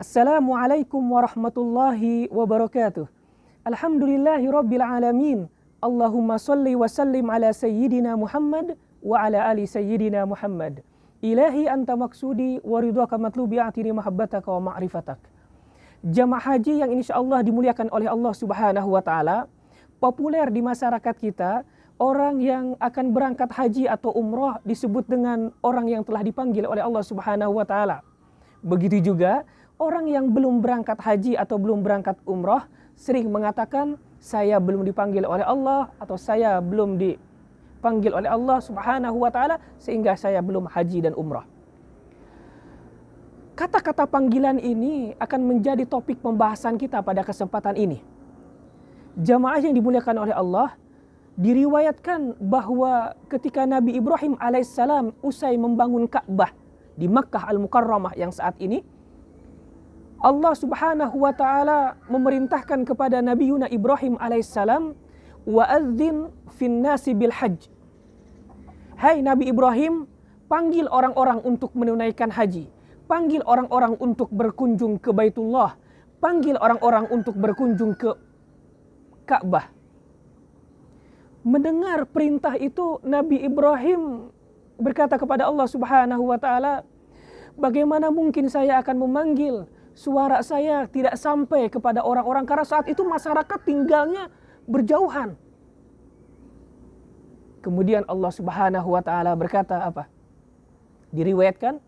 Assalamualaikum warahmatullahi wabarakatuh. Alhamdulillahi rabbil alamin. Allahumma salli wa sallim ala sayyidina Muhammad wa ala ali sayyidina Muhammad. Ilahi anta maksudi wa ridwaka matlubi atini mahabbataka wa ma'rifatak. Jamaah haji yang insyaallah dimuliakan oleh Allah Subhanahu wa taala, populer di masyarakat kita, orang yang akan berangkat haji atau umrah disebut dengan orang yang telah dipanggil oleh Allah Subhanahu wa taala. Begitu juga orang yang belum berangkat haji atau belum berangkat umrah sering mengatakan saya belum dipanggil oleh Allah atau saya belum dipanggil oleh Allah Subhanahu wa taala sehingga saya belum haji dan umrah. Kata-kata panggilan ini akan menjadi topik pembahasan kita pada kesempatan ini. Jamaah yang dimuliakan oleh Allah, diriwayatkan bahwa ketika Nabi Ibrahim alaihissalam usai membangun Ka'bah di Makkah Al-Mukarramah yang saat ini, Allah Subhanahu wa taala memerintahkan kepada Nabi Ibrahim alaihissalam, wa'adzin fin nasi bil hajj. Hai Nabi Ibrahim, panggil orang-orang untuk menunaikan haji, panggil orang-orang untuk berkunjung ke Baitullah, panggil orang-orang untuk berkunjung ke Ka'bah. Mendengar perintah itu, Nabi Ibrahim berkata kepada Allah Subhanahu wa taala, bagaimana mungkin saya akan memanggil, suara saya tidak sampai kepada orang-orang, karena saat itu masyarakat tinggalnya berjauhan. Kemudian Allah Subhanahu wa taala berkata apa? Diriwayatkan,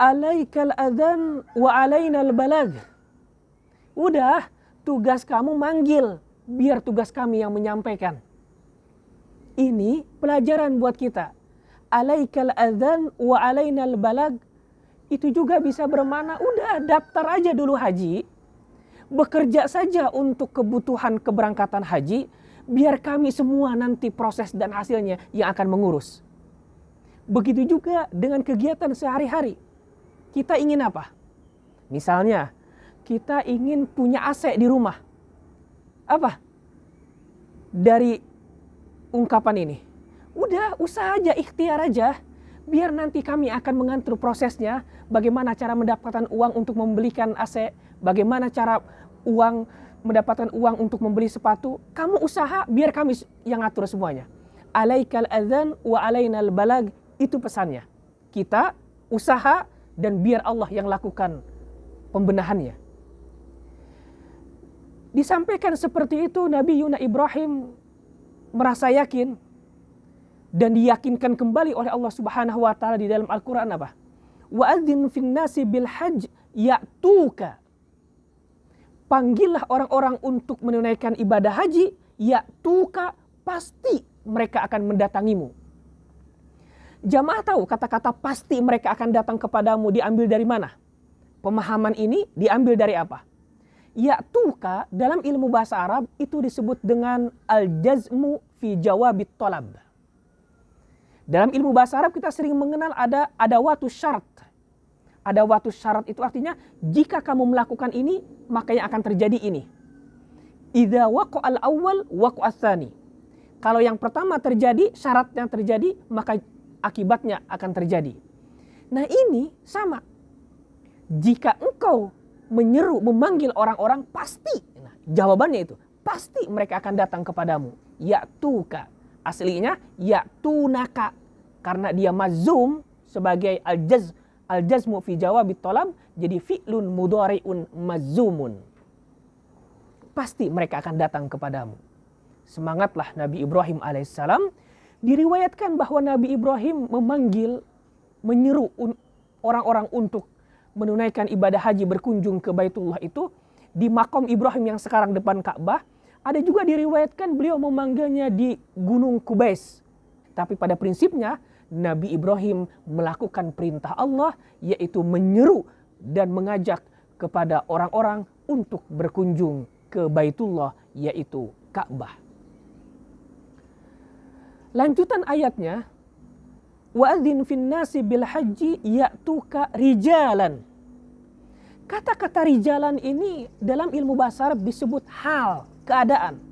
alaikal adzan wa alainal balag. Udah, tugas kamu manggil, biar tugas kami yang menyampaikan. Ini pelajaran buat kita. Alaikal adzan wa alainal balag. Itu juga bisa bermakna, udah daftar aja dulu haji, bekerja saja untuk kebutuhan keberangkatan haji, biar kami semua nanti proses dan hasilnya yang akan mengurus. Begitu juga dengan kegiatan sehari-hari. Kita ingin apa? Misalnya, kita ingin punya AC di rumah. Apa? Dari ungkapan ini, udah usaha aja, ikhtiar aja. Biar nanti kami akan mengatur prosesnya, bagaimana cara mendapatkan uang untuk membelikan AC, bagaimana cara mendapatkan uang untuk membeli sepatu. Kamu usaha, biar kami yang atur semuanya. Alaikal adzan wa alainal balag, itu pesannya. Kita usaha dan biar Allah yang lakukan pembenahannya. Disampaikan seperti itu, Nabi Ibrahim merasa yakin dan diyakinkan kembali oleh Allah Subhanahu wa taala di dalam Al-Qur'an apa? Wa'adzin fin nasi bil hajj ya'tuka. Panggillah orang-orang untuk menunaikan ibadah haji, ya'tuka, pasti mereka akan mendatangimu. Jamaah tahu kata-kata pasti mereka akan datang kepadamu diambil dari mana? Pemahaman ini diambil dari apa? Ya'tuka dalam ilmu bahasa Arab itu disebut dengan al-jazmu fi jawabit talab. Dalam ilmu bahasa Arab kita sering mengenal ada adawatu syarat. Adawatu syarat itu artinya jika kamu melakukan ini, maka yang akan terjadi ini. Idza waqa'al awwal waqa'ats tsani. Kalau yang pertama terjadi, syarat yang terjadi, maka akibatnya akan terjadi. Nah, ini sama. Jika engkau menyeru, memanggil orang-orang, pasti. Nah, jawabannya itu, pasti mereka akan datang kepadamu. Ya'tuka. Aslinya ya'tunaka, karena dia mazum sebagai al-jazmu fi jawabit talab, jadi fi'lun mudhari'un mazumun. Pasti mereka akan datang kepadamu. Semangatlah Nabi Ibrahim alaihissalam. Diriwayatkan bahwa Nabi Ibrahim menyeru orang-orang untuk menunaikan ibadah haji berkunjung ke Baitullah itu di Maqam Ibrahim yang sekarang depan Ka'bah. Ada juga diriwayatkan beliau memanggilnya di Gunung Kubais. Tapi pada prinsipnya Nabi Ibrahim melakukan perintah Allah, yaitu menyeru dan mengajak kepada orang-orang untuk berkunjung ke Baitullah, yaitu Ka'bah. Lanjutan ayatnya, wa'adzin fin nasi bil haji ya'tuka rijalan. Kata-kata rijalan ini dalam ilmu bahasa Arab disebut hal, keadaan.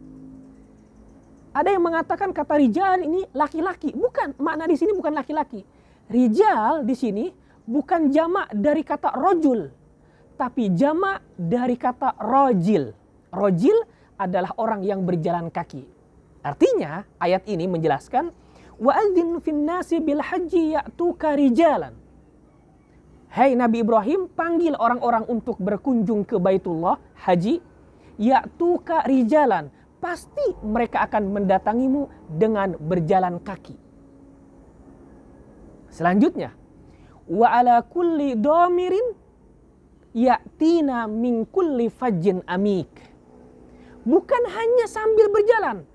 Ada yang mengatakan kata rijal ini laki-laki. Bukan, makna di sini bukan laki-laki. Rijal di sini bukan jamak dari kata rojul, tapi jamak dari kata rajil. Rajil adalah orang yang berjalan kaki. Artinya ayat ini menjelaskan wa'adzin finnasi bil haji ya'tuka rijalan. Hai Nabi Ibrahim, panggil orang-orang untuk berkunjung ke Baitullah haji, ya'tuka rijalan. Pasti mereka akan mendatangimu dengan berjalan kaki. Selanjutnya, wa ala kulli dhamirin ya'tina min kulli fajjin amik. Bukan hanya sambil berjalan,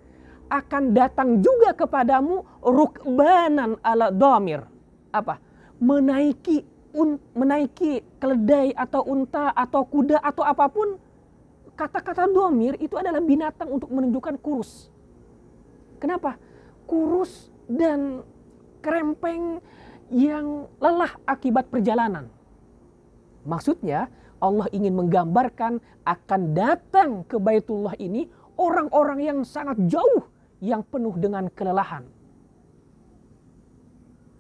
akan datang juga kepadamu rukbanan ala dhamir. Apa? Menaiki keledai atau unta atau kuda atau apapun. Kata-kata dhamir itu adalah binatang untuk menunjukkan kurus. Kenapa? Kurus dan kerempeng yang lelah akibat perjalanan. Maksudnya Allah ingin menggambarkan akan datang ke Baitullah ini orang-orang yang sangat jauh, yang penuh dengan kelelahan.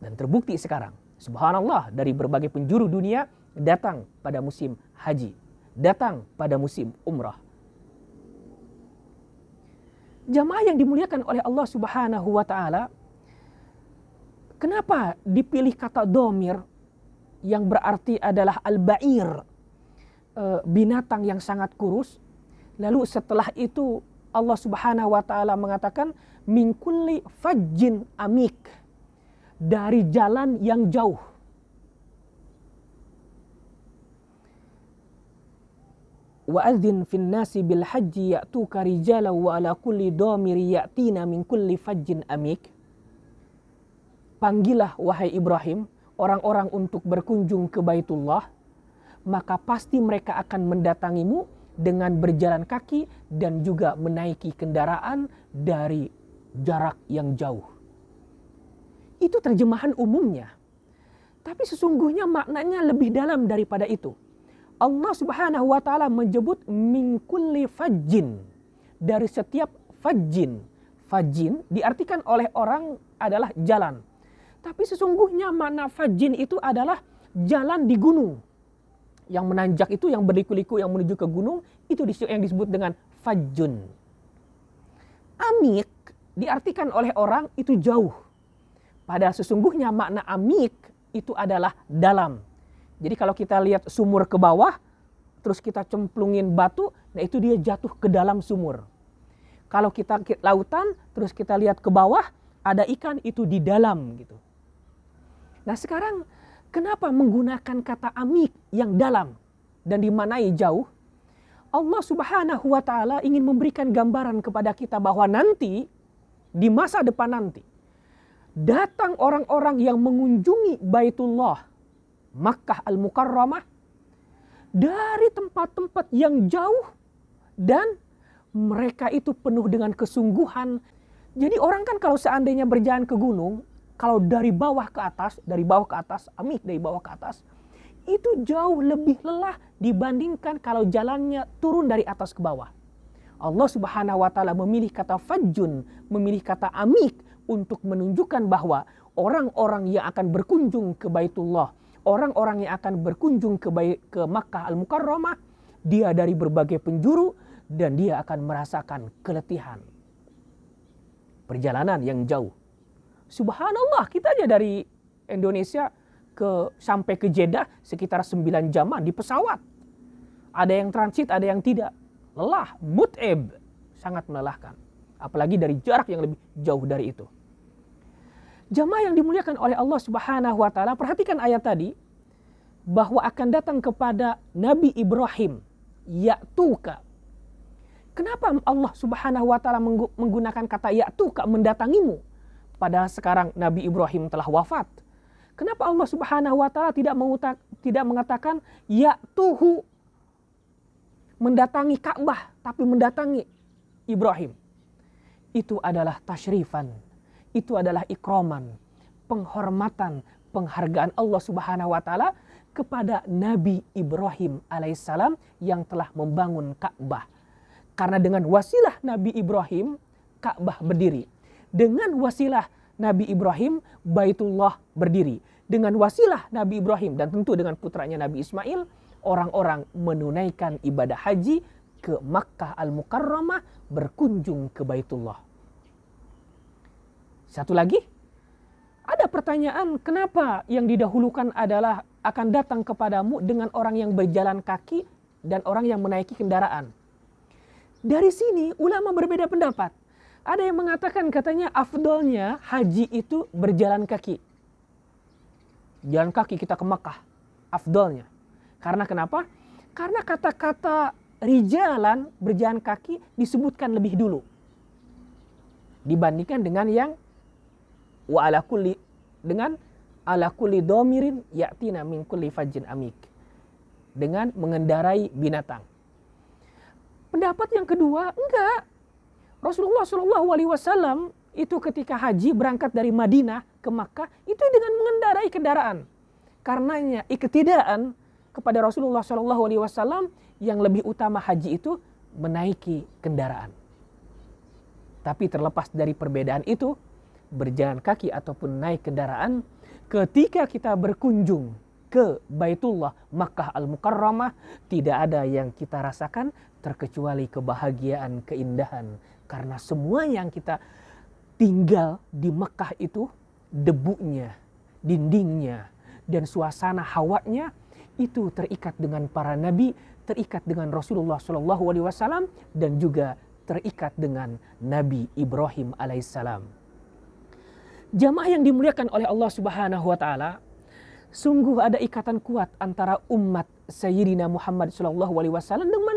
Dan terbukti sekarang, subhanallah, dari berbagai penjuru dunia datang pada musim haji, datang pada musim umrah. Jamaah yang dimuliakan oleh Allah Subhanahu wa taala, kenapa dipilih kata dhamir yang berarti adalah al-ba'ir, binatang yang sangat kurus? Lalu setelah itu Allah Subhanahu wa taala mengatakan min kulli fajjin amik, dari jalan yang jauh. Wa'adzin fin nasi bil haji ya'tuka rijalan wa ala kulli dhamiri ya'tina min kulli fajjin amik. Panggillah wahai Ibrahim orang-orang untuk berkunjung ke Baitullah, maka pasti mereka akan mendatangimu dengan berjalan kaki dan juga menaiki kendaraan dari jarak yang jauh. Itu terjemahan umumnya. Tapi sesungguhnya maknanya lebih dalam daripada itu. Allah Subhanahu wa taala menyebut min kulli fajjin, dari setiap fajjin. Fajjin diartikan oleh orang adalah jalan. Tapi sesungguhnya makna fajjin itu adalah jalan di gunung. Yang menanjak itu, yang berliku-liku, yang menuju ke gunung, itu yang disebut dengan fajjun. Amik diartikan oleh orang itu jauh. Padahal sesungguhnya makna amik itu adalah dalam. Jadi kalau kita lihat sumur ke bawah, terus kita cemplungin batu, nah itu dia jatuh ke dalam sumur. Kalau kita lautan, terus kita lihat ke bawah, ada ikan, itu di dalam gitu. Nah sekarang kenapa menggunakan kata amik yang dalam dan dimaknai jauh? Allah Subhanahu wa taala ingin memberikan gambaran kepada kita bahwa nanti, di masa depan nanti, datang orang-orang yang mengunjungi Baitullah Makkah Al-Mukarramah dari tempat-tempat yang jauh, dan mereka itu penuh dengan kesungguhan. Jadi orang kan kalau seandainya berjalan ke gunung, kalau dari bawah ke atas, amik dari bawah ke atas, itu jauh lebih lelah dibandingkan kalau jalannya turun dari atas ke bawah. Allah Subhanahu wa taala memilih kata fajjun, memilih kata amik untuk menunjukkan bahwa orang-orang yang akan berkunjung ke Baitullah, orang-orang yang akan berkunjung ke Makkah Al-Mukarramah, dia dari berbagai penjuru dan dia akan merasakan keletihan. Perjalanan yang jauh. Subhanallah, kita aja dari Indonesia sampai ke Jeddah sekitar 9 jaman di pesawat. Ada yang transit, ada yang tidak. Lelah, mut'ib, sangat melelahkan. Apalagi dari jarak yang lebih jauh dari itu. Jamaah yang dimuliakan oleh Allah Subhanahu wa taala, perhatikan ayat tadi bahwa akan datang kepada Nabi Ibrahim ya'tuka. Kenapa Allah Subhanahu wa taala menggunakan kata ya'tuka, mendatangimu? Padahal sekarang Nabi Ibrahim telah wafat. Kenapa Allah Subhanahu wa taala tidak mengatakan ya'tuhu, mendatangi Ka'bah, tapi mendatangi Ibrahim? Itu adalah tasyrifan. Itu adalah ikraman, penghormatan, penghargaan Allah Subhanahu wa taala kepada Nabi Ibrahim alaihissalam yang telah membangun Ka'bah. Karena dengan wasilah Nabi Ibrahim, Ka'bah berdiri. Dengan wasilah Nabi Ibrahim, Baitullah berdiri. Dengan wasilah Nabi Ibrahim dan tentu dengan putranya Nabi Ismail, orang-orang menunaikan ibadah haji ke Makkah Al-Mukarramah, berkunjung ke Baitullah. Satu lagi, ada pertanyaan, kenapa yang didahulukan adalah akan datang kepadamu dengan orang yang berjalan kaki dan orang yang menaiki kendaraan? Dari sini ulama berbeda pendapat. Ada yang mengatakan katanya afdolnya haji itu berjalan kaki. Jalan kaki kita ke Makkah, afdolnya. Karena kenapa? Karena kata-kata rijalan, berjalan kaki, disebutkan lebih dulu dibandingkan dengan yang wa ala kulli, dengan ala kulli domirin ya'tina min kulli fajjin amik, dengan mengendarai binatang. Pendapat yang kedua, enggak. Rasulullah SAW itu ketika haji berangkat dari Madinah ke Makkah itu dengan mengendarai kendaraan. Karenanya iktidaan kepada Rasulullah SAW yang lebih utama haji itu menaiki kendaraan. Tapi terlepas dari perbedaan itu, berjalan kaki ataupun naik kendaraan, ketika kita berkunjung ke Baitullah Makkah Al-Mukarramah, tidak ada yang kita rasakan terkecuali kebahagiaan, keindahan. Karena semua yang kita tinggal di Makkah itu, debunya, dindingnya, dan suasana hawanya itu terikat dengan para nabi, terikat dengan Rasulullah SAW, dan juga terikat dengan Nabi Ibrahim alaihissalam. Jamaah yang dimuliakan oleh Allah Subhanahu wa taala, sungguh ada ikatan kuat antara umat Sayyidina Muhammad SAW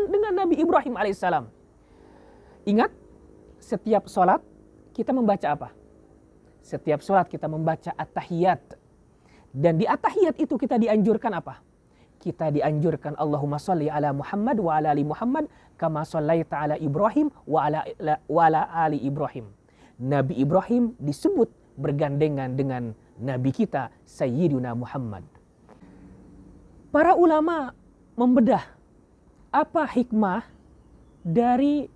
dengan Nabi Ibrahim alaihissalam. Ingat, setiap sholat kita membaca apa? Setiap sholat kita membaca at-tahiyat. Dan di at-tahiyat itu kita dianjurkan apa? Kita dianjurkan Allahumma sholli ala Muhammad wa ala ali Muhammad kama shallaita ala Ibrahim wa ala ali Ibrahim. Nabi Ibrahim disebut bergandengan dengan Nabi kita Sayyidina Muhammad. Para ulama membedah apa hikmah dari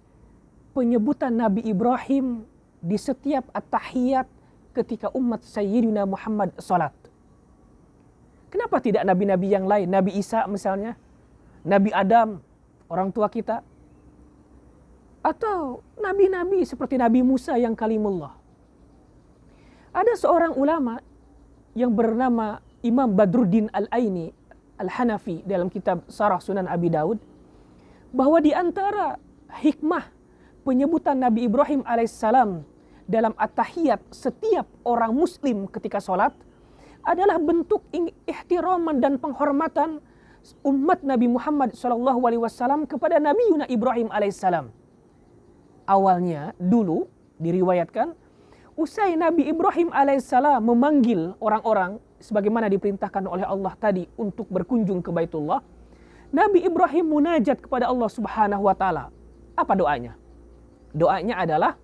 penyebutan Nabi Ibrahim di setiap at-tahiyat ketika umat Sayyidina Muhammad salat. Kenapa tidak nabi-nabi yang lain? Nabi Isa misalnya, Nabi Adam, orang tua kita, atau nabi-nabi seperti Nabi Musa yang kalimullah. Ada seorang ulama yang bernama Imam Badruddin Al-Aini Al-Hanafi dalam kitab Syarah Sunan Abi Daud, bahwa di antara hikmah penyebutan Nabi Ibrahim alaihissalam dalam at-tahiyat setiap orang muslim ketika sholat adalah bentuk ihtiraman dan penghormatan umat Nabi Muhammad SAW kepada Nabi Yuna Ibrahim alaihissalam. Awalnya dulu diriwayatkan, usai Nabi Ibrahim alaihissalam memanggil orang-orang sebagaimana diperintahkan oleh Allah tadi untuk berkunjung ke Baitullah, Nabi Ibrahim munajat kepada Allah Subhanahu wa taala. Apa doanya? Doanya adalah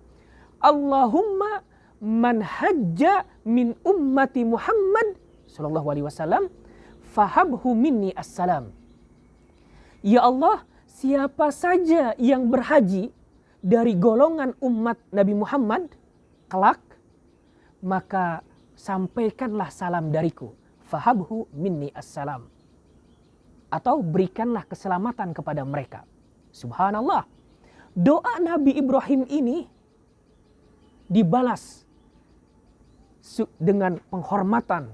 Allahumma man hajja min ummati Muhammad sallallahu alaihi wasallam fahabhu minni assalam. Ya Allah, siapa saja yang berhaji dari golongan umat Nabi Muhammad kelak, maka sampaikanlah salam dariku. Fahabhu minni assalam. Atau berikanlah keselamatan kepada mereka. Subhanallah. Doa Nabi Ibrahim ini dibalas dengan penghormatan,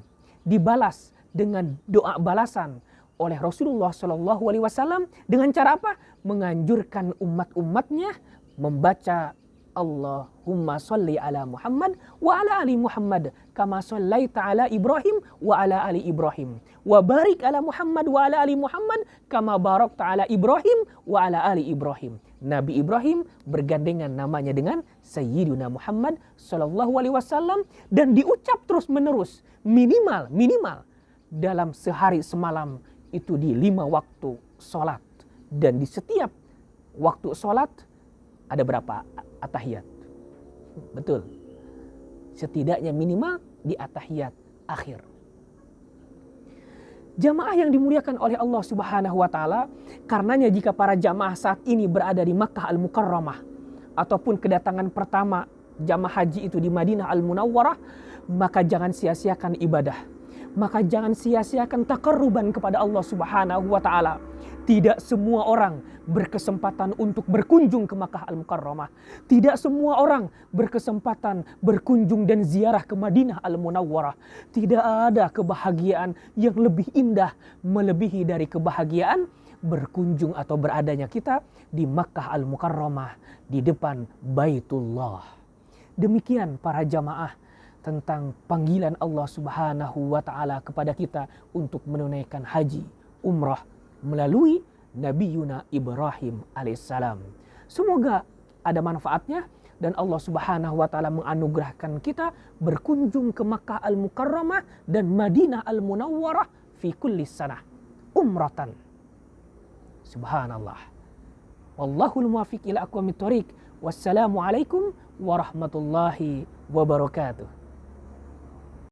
dibalas dengan doa balasan oleh Rasulullah SAW dengan cara apa? Menganjurkan umat-umatnya membaca Allahumma sholli ala Muhammad wa ala ali Muhammad kama shallaita ala Ibrahim wa ala ali Ibrahim wa barik ala Muhammad wa ala ali Muhammad kama barakta ala Ibrahim wa ala ali Ibrahim. Nabi Ibrahim bergandengan namanya dengan Sayyidina Muhammad sallallahu alaihi wasallam dan diucap terus menerus minimal dalam sehari semalam itu di 5 waktu sholat, dan di setiap waktu sholat ada berapa at-tahiyat? Betul. Setidaknya minimal di at-tahiyat akhir. Jamaah yang dimuliakan oleh Allah Subhanahu wa taala, karenanya jika para jamaah saat ini berada di Makkah Al-Mukarramah ataupun kedatangan pertama jamaah haji itu di Madinah Al-Munawwarah, maka jangan sia-siakan ibadah. Maka jangan sia-siakan taqarruban kepada Allah Subhanahu wa taala. Tidak semua orang berkesempatan untuk berkunjung ke Makkah Al-Mukarramah. Tidak semua orang berkesempatan berkunjung dan ziarah ke Madinah Al-Munawwarah. Tidak ada kebahagiaan yang lebih indah melebihi dari kebahagiaan berkunjung atau beradanya kita di Makkah Al-Mukarramah, di depan Baitullah. Demikian para jamaah tentang panggilan Allah Subhanahu wa taala kepada kita untuk menunaikan haji, umrah melalui Nabi Yuna Ibrahim alaihissalam. Semoga ada manfaatnya dan Allah Subhanahu wa taala menganugerahkan kita berkunjung ke Makkah Al-Mukarramah dan Madinah Al-Munawwarah fi kulli sanah umratan. Subhanallah. Wallahul muwaffiq ila aqwamit thoriq. Wassalamu alaikum warahmatullahi wabarakatuh.